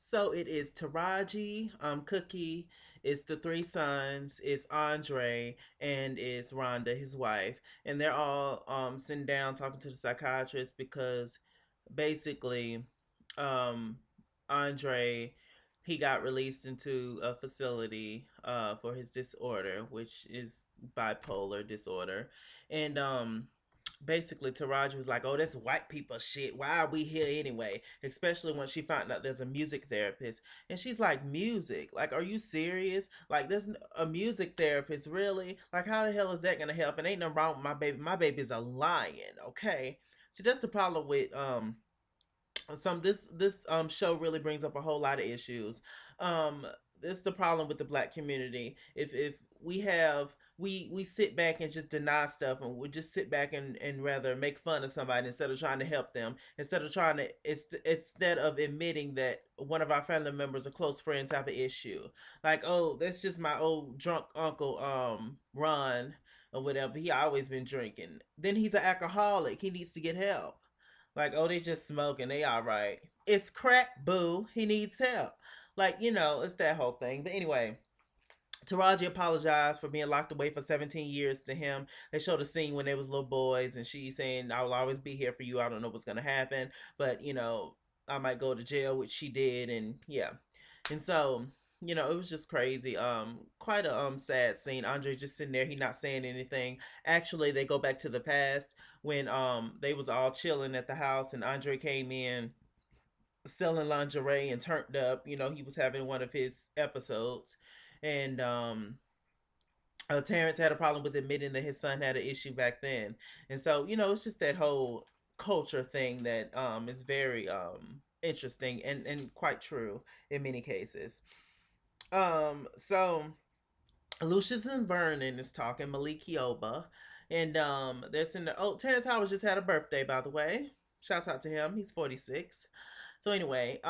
So it is Taraji, Cookie, it's the three sons, it's Andre, and it's Rhonda, his wife. And they're all sitting down talking to the psychiatrist because basically um Andre, he got released into a facility for his disorder, which is bipolar disorder. And basically Taraji was like, "Oh, that's white people shit. Why are we here anyway?" Especially when she found out there's a music therapist, and she's like, "Music? Like, are you serious? Like, there's a music therapist, really? Like, how the hell is that gonna help? And ain't nothing wrong with my baby. My baby's a lion, okay." See, that's the problem with some this show really brings up a whole lot of issues. um this is the problem with the black community. If we have we sit back and just deny stuff, and we just sit back and rather make fun of somebody instead of trying to help them, instead of trying to instead of admitting that one of our family members or close friends have an issue. Like, oh, that's just my old drunk uncle Ron or whatever. He always been drinking, then he's an alcoholic, he needs to get help. Like, oh, they just smoking, they all right. It's crack, boo. He needs help. Like, it's that whole thing. But anyway, Taraji apologized for being locked away for 17 years to him. They showed a scene when they was little boys, and she saying, "I will always be here for you. I don't know what's gonna happen, but I might go to jail," which she did, and yeah. And so, it was just crazy. Quite a sad scene. Andre just sitting there, he not saying anything. Actually, they go back to the past when they was all chilling at the house, and Andre came in selling lingerie and turned up. He was having one of his episodes, and Terrence had a problem with admitting that his son had an issue back then. And so, it's just that whole culture thing that is very interesting and quite true in many cases. So Lucius and Vernon is talking, Malik Yoba, and they're in the Terrence Howard just had a birthday, by the way. Shouts out to him. He's 46. So anyway,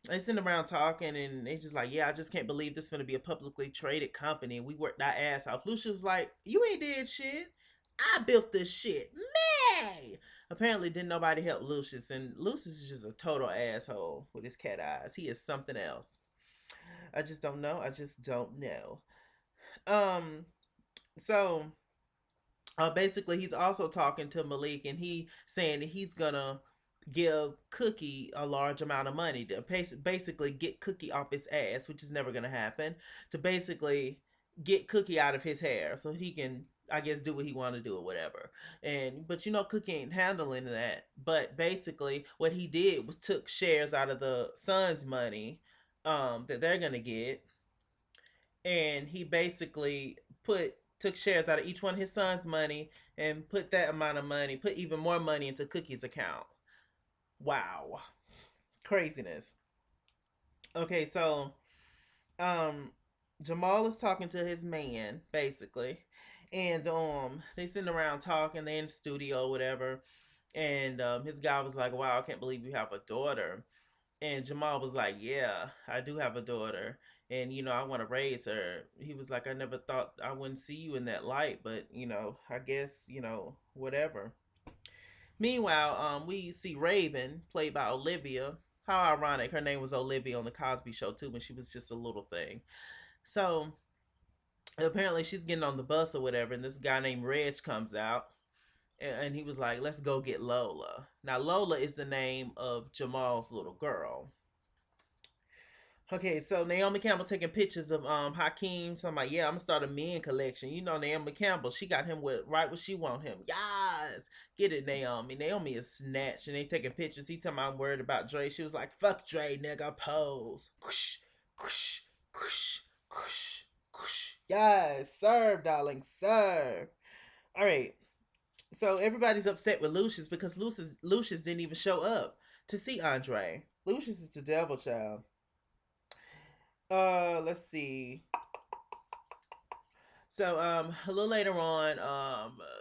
they sitting around talking, and they just like, "Yeah, I just can't believe this is gonna be a publicly traded company. We worked our ass off." Lucius was like, "You ain't did shit. I built this shit, man." Apparently, didn't nobody help Lucius, and Lucius is just a total asshole with his cat eyes. He is something else. I just don't know. I just don't know. Um, so basically he's also talking to Malik, and he saying that he's gonna give Cookie a large amount of money to basically get Cookie off his ass, which is never gonna happen, to basically get Cookie out of his hair so he can, I guess, do what he want to do or whatever. And but Cookie ain't handling that. But basically what he did was took shares out of the son's money that they're gonna get, and he basically put took shares out of each one of his son's money and put that amount of money, put even more money into Cookie's account. Wow, craziness. Okay, so um, Jamal is talking to his man basically, and they sitting around talking. They in the studio or whatever, and his guy was like, "Wow, I can't believe you have a daughter." And Jamal was like, "Yeah, I do have a daughter, and I want to raise her." He was like, "I never thought I wouldn't see you in that light, but I guess whatever." Meanwhile, we see Raven, played by Olivia. How ironic! Her name was Olivia on the Cosby Show too, when she was just a little thing. So apparently, she's getting on the bus or whatever, and this guy named Reg comes out, and he was like, "Let's go get Lola." Now, Lola is the name of Jamal's little girl. Okay, so Naomi Campbell taking pictures of Hakeem. So I'm like, yeah, I'm gonna start a men collection. Naomi Campbell, she got him with right where she want him. Yes, get it, Naomi. Naomi is snatched, and they taking pictures. He telling me I'm worried about Dre. She was like, fuck Dre, nigga, pose. Kush, kush, kush, kush, kush. Yes, serve, darling, serve. All right. So everybody's upset with Lucius because Lucius didn't even show up to see Andre. Lucius is the devil child. Let's see. So, a little later on,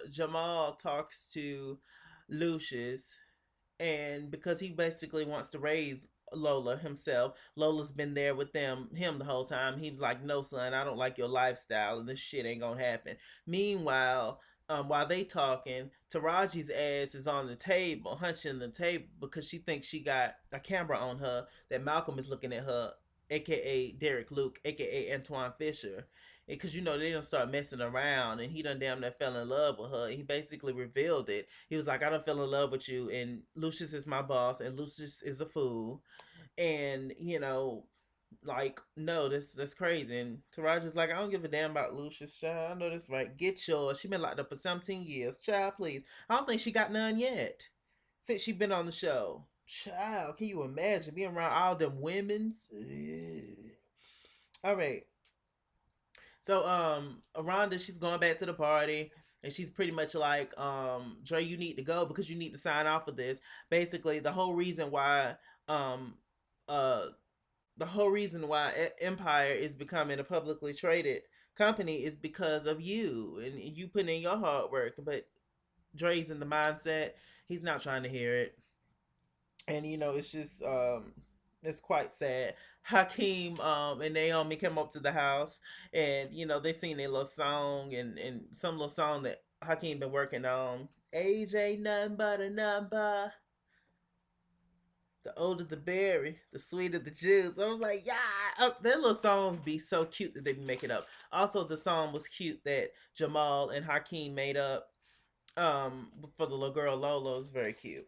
Jamal talks to Lucius, and because he basically wants to raise Lola himself, Lola's been there with him the whole time. He was like, "No, son, I don't like your lifestyle, and this shit ain't gonna happen." Meanwhile, while they talking, Taraji's ass is on the table, hunching the table because she thinks she got a camera on her, that Malcolm is looking at her, aka Derek Luke, aka Antoine Fisher. Because you know they don't start messing around, and he done damn near fell in love with her. He basically revealed it. He was like, "I don't fell in love with you, and Lucius is my boss, and Lucius is a fool." And like, no, that's crazy. And Taraji's like, I don't give a damn about Lucius, child. I know this right. Get yours. She been locked up for 17 years. Child, please. I don't think she got none yet since she been on the show. Child, can you imagine being around all them women's? All right. So Rhonda, she's going back to the party. And she's pretty much like, Dre, you need to go because you need to sign off of this. Basically, um uh the whole reason why Empire is becoming a publicly traded company is because of you and you putting in your hard work. But Dre's in the mindset, he's not trying to hear it. And it's just it's quite sad. Hakeem and Naomi came up to the house, and they sing their little song, and some little song that Hakeem been working on. Age ain't nothing but a number. The older the berry, the sweeter the juice. I was like, yeah, their little songs be so cute that they be making up. Also, the song was cute that Jamal and Hakeem made up for the little girl Lola. It was very cute.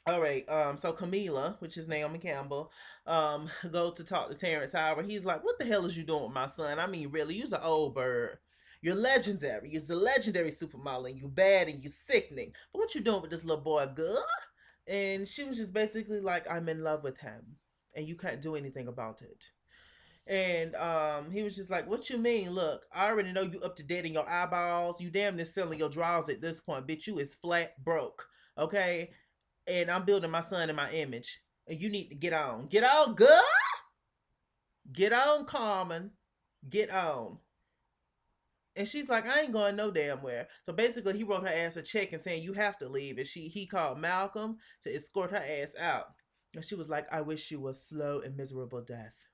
All right, so Camila, which is Naomi Campbell, go to talk to Terrence Howard. He's like, "What the hell is you doing with my son? I mean, really, you're an old bird. You're legendary. You're the legendary supermodel, and you bad and you sickening. But what you doing with this little boy, girl?" And she was just basically like, "I'm in love with him, and you can't do anything about it." And he was just like, "What you mean? Look, I already know you up to date in your eyeballs. You damn near selling your drawers at this point, bitch. You is flat broke, okay? And I'm building my son in my image, and you need to get on, good, get on, Carmen, get on." And she's like, "I ain't going no damn where." So basically, he wrote her ass a check and saying, "You have to leave." And he called Malcolm to escort her ass out. And she was like, "I wish you a slow and miserable death.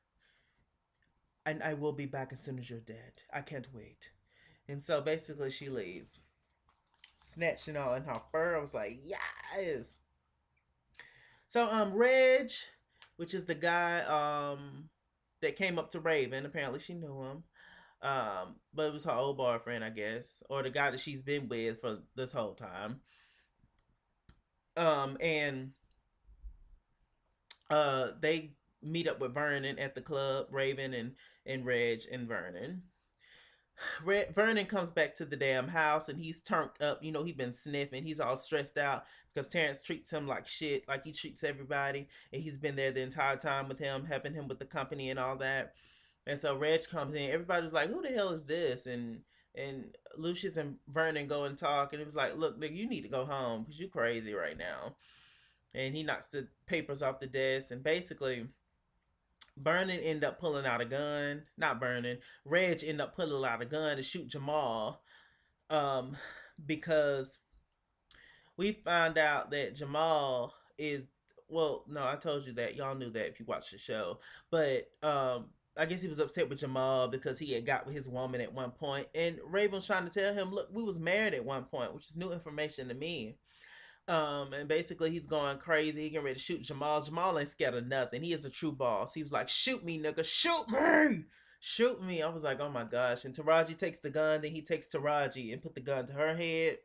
And I will be back as soon as you're dead. I can't wait." And so basically, she leaves, snatching on her fur. I was like, yes. So Reg, which is the guy that came up to Raven. Apparently, she knew him. But it was her old boyfriend, I guess, or the guy that she's been with for this whole time. And they meet up with Vernon at the club. Raven and Reg and Vernon. Vernon comes back to the damn house, and he's turned up. He been sniffing. He's all stressed out because Terrence treats him like shit, like he treats everybody. And he's been there the entire time with him, helping him with the company and all that. And so Reg comes in. Everybody's like, "Who the hell is this?" And Lucius and Vernon go and talk, and it was like, "Look, nigga, you need to go home because you crazy right now." And he knocks the papers off the desk, and basically Vernon ended up pulling out a gun. Not Vernon. Reg ended up pulling out a gun to shoot Jamal. Um, because we found out that Jamal is, well, no, I told you that. Y'all knew that if you watched the show. But I guess he was upset with Jamal because he had got with his woman at one point. And Raven was trying to tell him, "Look, we was married at one point," which is new information to me. And basically he's going crazy. He getting ready to shoot Jamal. Jamal ain't scared of nothing. He is a true boss. He was like, "Shoot me, nigga. Shoot me. Shoot me." I was like, "Oh my gosh." And Taraji takes the gun. Then he takes Taraji and put the gun to her head.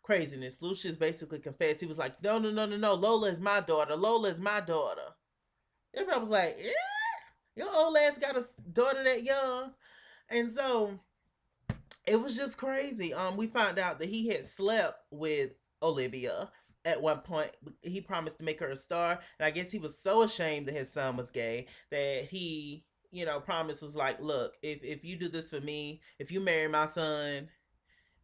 Craziness. Lucius basically confessed. He was like, "No, no, no, no, no. Lola is my daughter. Lola is my daughter." Everybody was like, "Yeah, your old ass got a daughter that young." And so it was just crazy. We found out that he had slept with Olivia at one point. He promised to make her a star, and I guess he was so ashamed that his son was gay that he, promised, was like, "Look, if you do this for me, if you marry my son,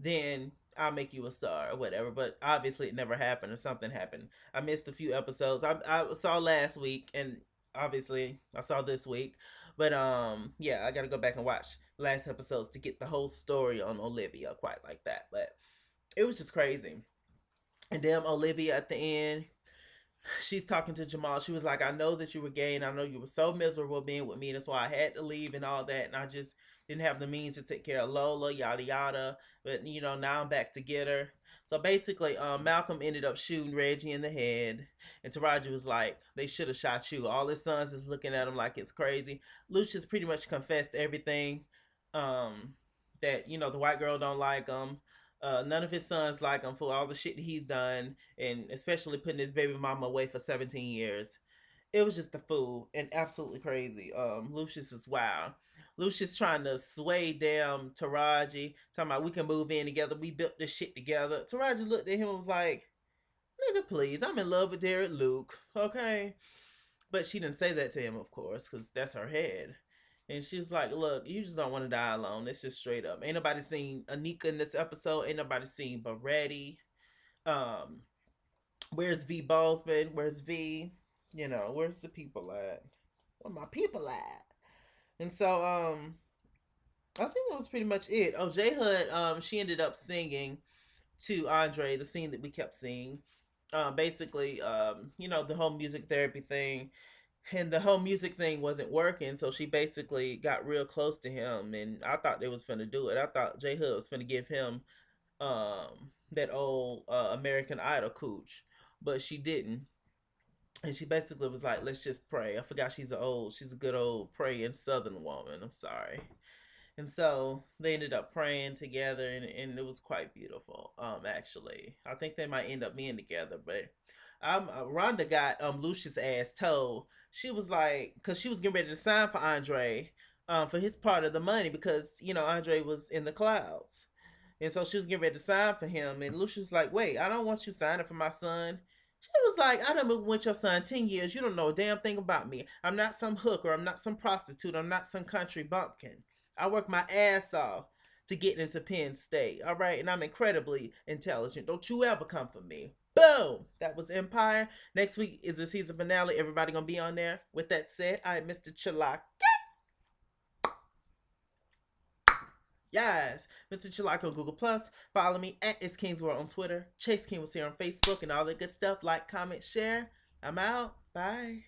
then I'll make you a star or whatever." But obviously, it never happened, or something happened. I missed a few episodes. I saw last week, and obviously, I saw this week. But yeah, I got to go back and watch last episodes to get the whole story on Olivia quite like that. But it was just crazy. And damn Olivia at the end, she's talking to Jamal. She was like, I know that you were gay and I know you were so miserable being with me. That's why I had to leave and all that. And I just didn't have the means to take care of Lola, yada yada. But now I'm back together. So basically, Malcolm ended up shooting Reggie in the head, and Taraji was like, "They should have shot you." All his sons is looking at him like it's crazy. Lucius pretty much confessed everything. Um, that the white girl don't like him. None of his sons like him for all the shit that he's done, and especially putting his baby mama away for 17 years. It was just a fool and absolutely crazy. Lucius is wild. Lucius trying to sway damn Taraji, talking about we can move in together. We built this shit together. Taraji looked at him and was like, "Nigga, please, I'm in love with Derek Luke, okay?" But she didn't say that to him, of course, because that's her head. And she was like, "Look, you just don't want to die alone. It's just straight up. Ain't nobody seen Anika in this episode. Ain't nobody seen Baretti. Um, where's V Ballsman? Where's V? Where's the people at? Where my people at?" And so, I think that was pretty much it. Oh, J Hud, she ended up singing to Andre the scene that we kept seeing. Basically, the whole music therapy thing, and the whole music thing wasn't working, so she basically got real close to him, and I thought they was finna do it. I thought J Hood was finna give him that old American Idol cooch, but she didn't. And she basically was like, "Let's just pray." I forgot she's a good old praying Southern woman. I'm sorry. And so they ended up praying together, and it was quite beautiful. Actually, I think they might end up being together, but Rhonda got Lucius' ass told. She was like, because she was getting ready to sign for Andre, for his part of the money, because Andre was in the clouds, and so she was getting ready to sign for him, and Lucius was like, "Wait, I don't want you signing for my son." She was like, "I done been with your son 10 years. You don't know a damn thing about me. I'm not some hooker. I'm not some prostitute. I'm not some country bumpkin. I work my ass off to get into Penn State. All right. And I'm incredibly intelligent. Don't you ever come for me." Boom. That was Empire. Next week is the season finale. Everybody going to be on there. With that said, I'm Mr. Chilak. Yes, Mr. Chilak on Google Plus. Follow me at It's King's World on Twitter. Chase King was here on Facebook and all that good stuff. Like, comment, share. I'm out. Bye.